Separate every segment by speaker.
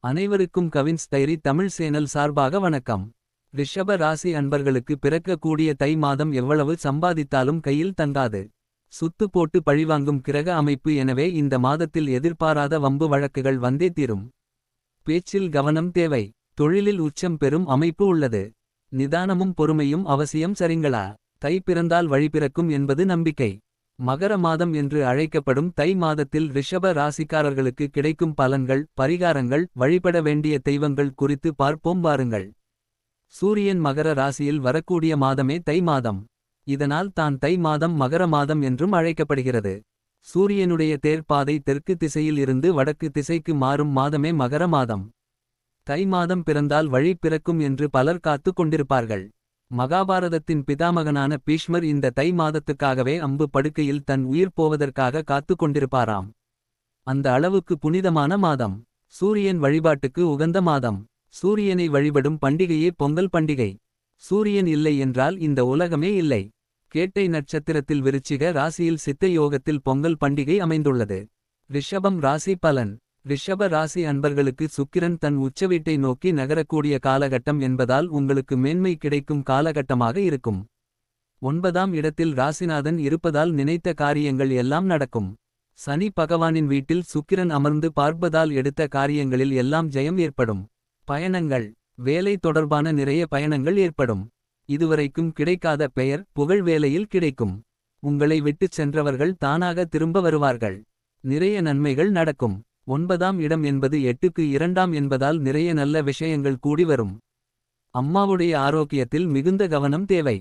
Speaker 1: அனைவருக்கும் Cavin's diary Tamil channel சார்பாக வணக்கம். ரிஷப ராசி அன்பர்களுக்கு பிறக்கக்கூடிய தை மாதம் எவ்வளவு சம்பாதித்தாலும் கையில் தங்காது. சுத்து போட்டு பழிவாங்கும் கிரக அமைப்பு. எனவே இந்த மாதத்தில் எதிர்பாராத வம்பு வழக்குகள் வந்தே தீரும். பேச்சில் கவனம் தேவை. தொழிலில் உச்சம் பெறும் அமைப்பு உள்ளது. நிதானமும் பொறுமையும் அவசியம். சரிங்களா? தை பிறந்தால் வழி பிறக்கும் என்பது நம்பிக்கை. மகர மாதம் என்று அழைக்கப்படும் தை மாதத்தில் ரிஷப ராசிக்காரர்களுக்கு கிடைக்கும் பலன்கள், பரிகாரங்கள், வழிபட வேண்டிய தெய்வங்கள் குறித்து பார்ப்போம் வாருங்கள். சூரியன் மகர ராசியில் வரக்கூடிய மாதமே தை மாதம். இதனால் தான் தை மாதம் மகர மாதம் என்றும் அழைக்கப்படுகிறது. சூரியனுடைய தேர்ப்பாதை தெற்கு திசையில் இருந்து வடக்கு திசைக்கு மாறும் மாதமே மகர மாதம். தை மாதம் பிறந்தால் வழி பிறக்கும் என்று பலர் காத்து கொண்டிருப்பார்கள். மகாபாரதத்தின் பிதாமகனான பீஷ்மர் இந்த தை மாதத்துக்காகவே அம்பு படுக்கையில் தன் உயிர் போவதற்காக காத்து கொண்டிருப்பாராம். அந்த அளவுக்கு புனிதமான மாதம். சூரியன் வழிபாட்டுக்கு உகந்த மாதம். சூரியனை வழிபடும் பண்டிகையே பொங்கல் பண்டிகை. சூரியன் இல்லை என்றால் இந்த உலகமே இல்லை. கேட்டை நட்சத்திரத்தில் விருச்சிக ராசியில் சித்த யோகத்தில் பொங்கல் பண்டிகை அமைந்துள்ளது. ரிஷபம் ராசி பலன். ரிஷப ராசி அன்பர்களுக்கு சுக்கிரன் தன் உச்சவீட்டை நோக்கி நகரக்கூடிய காலகட்டம் என்பதால் உங்களுக்கு மேன்மை கிடைக்கும் காலகட்டமாக இருக்கும். 9ஆம் இடத்தில் ராசிநாதன் இருப்பதால் நினைத்த காரியங்கள் எல்லாம் நடக்கும். சனி பகவானின் வீட்டில் சுக்கிரன் அமர்ந்து பார்ப்பதால் எடுத்த காரியங்களில் எல்லாம் ஜெயம் ஏற்படும். பயணங்கள். வேலை தொடர்பான நிறைய பயணங்கள் ஏற்படும். இதுவரைக்கும் கிடைக்காத பெயர் புகழ் வேலையில் கிடைக்கும். உங்களை விட்டுச் சென்றவர்கள் தானாக திரும்ப வருவார்கள். நிறைய நன்மைகள் நடக்கும். 9ஆம் இடம் என்பது 8க்கு 2ஆம் என்பதால் நிறைய நல்ல விஷயங்கள் கூடி வரும். அம்மாவுடைய ஆரோக்கியத்தில் மிகுந்த கவனம் தேவை.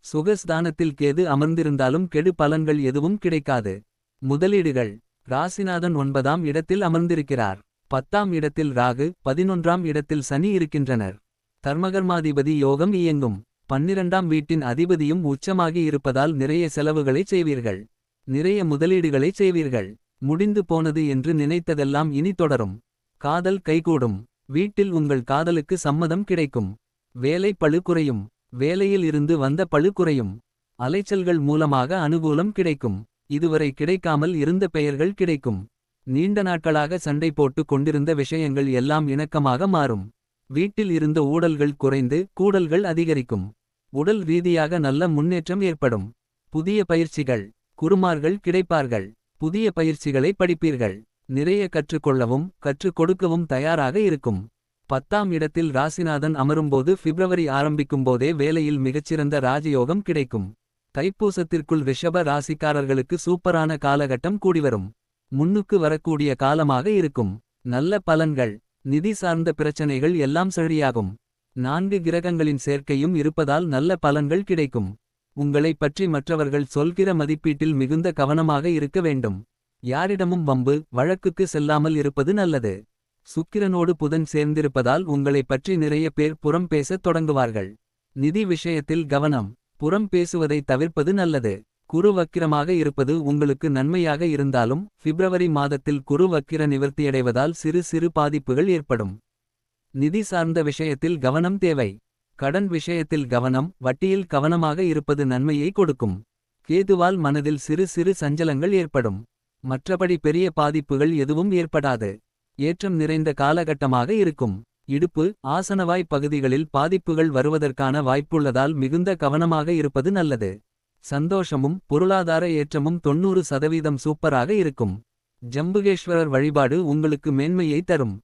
Speaker 1: சுகஸ்தானத்தில் கேது அமர்ந்திருந்தாலும் கெடு பலன்கள் எதுவும் கிடைக்காது. முதலீடுகள். ராசிநாதன் 9ஆம் இடத்தில் அமர்ந்திருக்கிறார். 10ஆம் இடத்தில் ராகு, 11ஆம் இடத்தில் சனி இருக்கின்றனர். தர்மகர்மாதிபதி யோகம் இயங்கும். 12ஆம் வீட்டின் அதிபதியும் உச்சமாகி இருப்பதால் நிறைய செலவுகளைச் செய்வீர்கள். நிறைய முதலீடுகளைச் செய்வீர்கள். முடிந்து போனது என்று நினைத்ததெல்லாம் இனி தொடரும். காதல் கைகூடும். வீட்டில் உங்கள் காதலுக்கு சம்மதம் கிடைக்கும். வேலை பளு குறையும். வேலையில் இருந்து வந்த பளு குறையும். அலைச்சல்கள் மூலமாக அனுகூலம் கிடைக்கும். இதுவரை கிடைக்காமல் இருந்த பெயர்கள் கிடைக்கும். நீண்ட நாட்களாக சண்டை போட்டு கொண்டிருந்த விஷயங்கள் எல்லாம் இணக்கமாக மாறும். வீட்டில் இருந்த ஊடல்கள் குறைந்து கூடல்கள் அதிகரிக்கும். உடல் ரீதியாக நல்ல முன்னேற்றம் ஏற்படும். புதிய பயிற்சிகள். குருமார்கள் கிடைப்பார்கள். புதிய பயிற்சிகளை படிப்பீர்கள். நிறைய கற்றுக்கொள்ளவும் கற்றுக் கொடுக்கவும் தயாராக இருக்கும். 10ஆம் இடத்தில் ராசிநாதன் அமரும்போது பிப்ரவரி ஆரம்பிக்கும்போதே வேலையில் மிகச்சிறந்த ராஜயோகம் கிடைக்கும். தைப்பூசத்திற்குள் ரிஷப ராசிக்காரர்களுக்கு சூப்பரான காலகட்டம் கூடிவரும். முன்னுக்கு வரக்கூடிய காலமாக இருக்கும். நல்ல பலன்கள். நிதி சார்ந்த பிரச்சனைகள் எல்லாம் சரியாகும். 4 கிரகங்களின் சேர்க்கையும் இருப்பதால் நல்ல பலன்கள் கிடைக்கும். உங்களை பற்றி மற்றவர்கள் சொல்கிற மதிப்பீட்டில் மிகுந்த கவனமாக இருக்க வேண்டும். யாரிடமும் வம்பு வழக்குக்கு செல்லாமல் இருப்பது நல்லது. சுக்கிரனோடு புதன் சேர்ந்திருப்பதால் உங்களை பற்றி நிறைய பேர் புறம் பேசத் தொடங்குவார்கள். நிதி விஷயத்தில் கவனம். புறம் பேசுவதை தவிர்ப்பது நல்லது. குரு வக்கிரமாக இருப்பது உங்களுக்கு நன்மையாக இருந்தாலும் பிப்ரவரி மாதத்தில் குரு வக்கிர நிவர்த்தியடைவதால் சிறு சிறு பாதிப்புகள் ஏற்படும். நிதி சார்ந்த விஷயத்தில் கவனம் தேவை. கடன் விஷயத்தில் கவனம். வட்டியில் கவனமாக இருப்பது நன்மையை கொடுக்கும். கேதுவால் மனதில் சிறு சிறு சஞ்சலங்கள் ஏற்படும். மற்றபடி பெரிய பாதிப்புகள் எதுவும் ஏற்படாது. ஏற்றம் நிறைந்த காலகட்டமாக இருக்கும். இடுப்பு ஆசனவாய் பகுதிகளில் பாதிப்புகள் வருவதற்கான வாய்ப்புள்ளதால் மிகுந்த கவனமாக இருப்பது நல்லது. சந்தோஷமும் பொருளாதார ஏற்றமும் 90% சூப்பராக இருக்கும். ஜம்புகேஸ்வரர் வழிபாடு உங்களுக்கு மேன்மையை தரும்.